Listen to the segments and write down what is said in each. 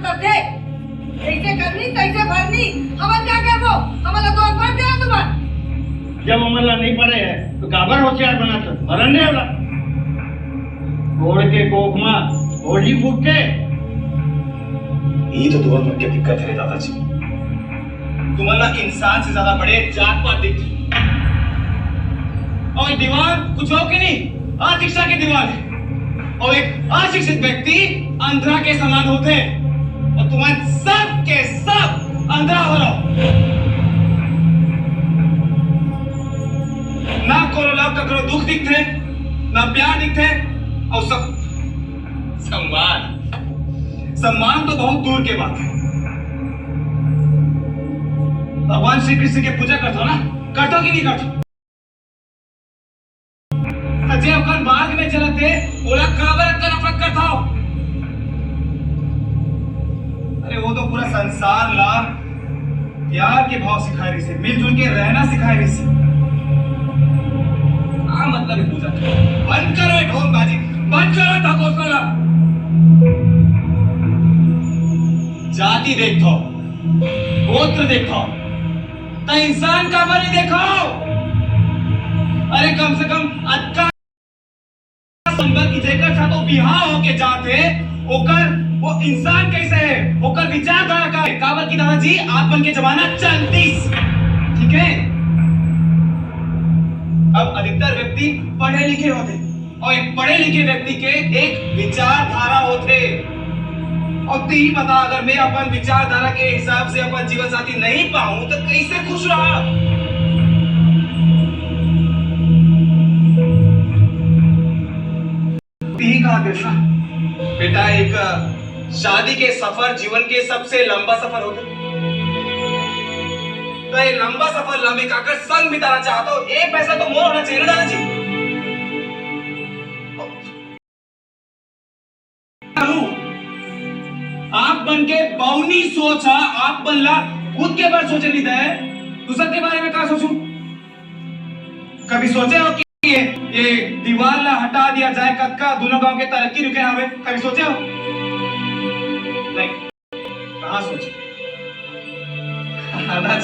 तो थे कैसे करनी कैसे भरनी हमन क्या करबो हमला तो पढ़ दे तुम्हार जब हमला नहीं पड़े है तो गाबर होशियार बना तो मरन नहीं होला घोड़ के कोख में घोड़ी फूट के ये तो दोनों की दिक्कत है दादाजी। तुम्हारा इंसान से ज्यादा बड़े जात पात दिखती और दीवार कुछ हो कि नहीं अशिक्षा की दीवार है और एक अशिक्षित व्यक्ति अंधा के समान होते और तुम्हारे सब के सब अंधा हो रहा ना कोनो लोग ककरो दुख दिखते ना प्यार दिखते और सब सम्मान सम्मान तो बहुत दूर के बात है। भगवान श्री कृष्ण के पूजा करता ना करता कि नहीं करता जे अगर मार्ग में चलते ओला काबर अक्कर नफरत करता हो अरे वो तो पूरा संसार ला प्यार के भाव सिखाए रही से मिलजुल के रहना सिखाए रही से मतलब है पूजा बंद करो ढोल बाजी बंद करो ढकोसला जाति देखो गोत्र देखो तो इंसान का बनी देखो अरे कम से कम अच्छा संबंध की जेकर था तो बिहार होके जाते ओकर वो इंसान कैसे है ओकर विचारधारा का है काबर की दादाजी आप बन के जमाना चलतीस ठीक है। अब अधिकतर व्यक्ति पढ़े लिखे होते और एक पढ़े लिखे व्यक्ति के एक विचारधारा होते और तू ही बता अगर मैं अपन विचारधारा के हिसाब से अपन जीवन साथी नहीं पाऊं तो कैसे खुश रहा। ही कहा कृष्णा बेटा एक शादी के सफर जीवन के सबसे लंबा सफर होता तो ये लंबा सफर लंबे काकर संग बिताना चाहता हो एक पैसा तो मोर होना चाहिए ना दादाजी। आप बन के बौनी सोचा आप बनला खुद के बारे सोचे नहीं है दूसरे के बारे में क्या सोचूं कभी सोचे हो कि ये दीवार ला हटा दिया जाए कक्का दोनों गांव के तरक्की रुके हमें कभी सोचे हो नहीं कहां सोचे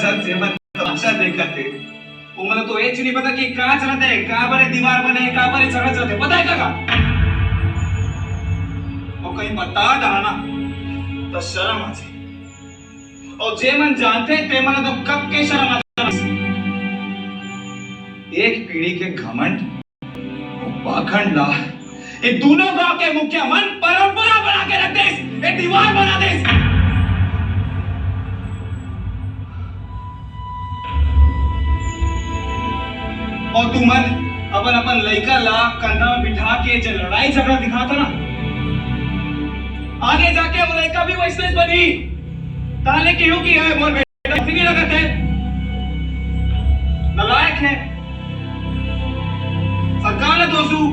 चल जेमन तमाशा देखा थे वो मतलब तो एक नहीं पता कि कहां चलते है कहां बने दीवार बने कहां बने झगड़ा चलते पता है क्या और कहीं बता डालना तो शर्म आ जाए और जे मन जानते ते मन तो कब के शर्म आ जाए एक पीढ़ी के घमंड पाखंड ला ये दोनों गांव के मुखिया मन परंपरा बना के रख दे एक दीवार बना दे और तू मन अपन अपन लड़का ला कंधा में बिठा के जो लड़ाई झगड़ा दिखाता ना आगे जाके वो लड़का भी वैसे बनी ताले क्यों की है मोर बेटा फिर लगत है नालायक है सरकार ने दोस्तों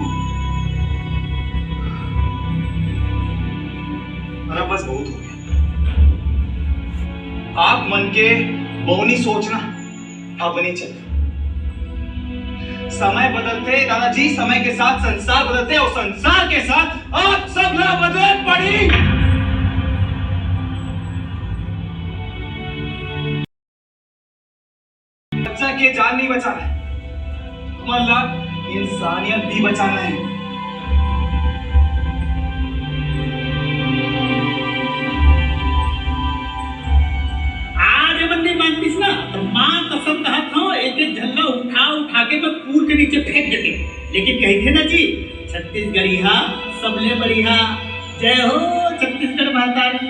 अरे बस बहुत हो गया आप मन के बहुनी सोचना अब नहीं चलता समय बदलते दादाजी समय के साथ संसार बदलते और संसार के साथ आप सब ना बदल पड़ी बच्चा के जान नहीं बचाना है तुम्हारा इंसानियत भी बचाना है। आज बंदी मानतीस ना तो मां कसम कहत हो एक एक झल्ला उठा के मैं पूर के नीचे फेंक देते लेकिन कहते ना जी छत्तीसगढ़ी हा सबले बढ़िया जय हो छत्तीसगढ़ मातारी।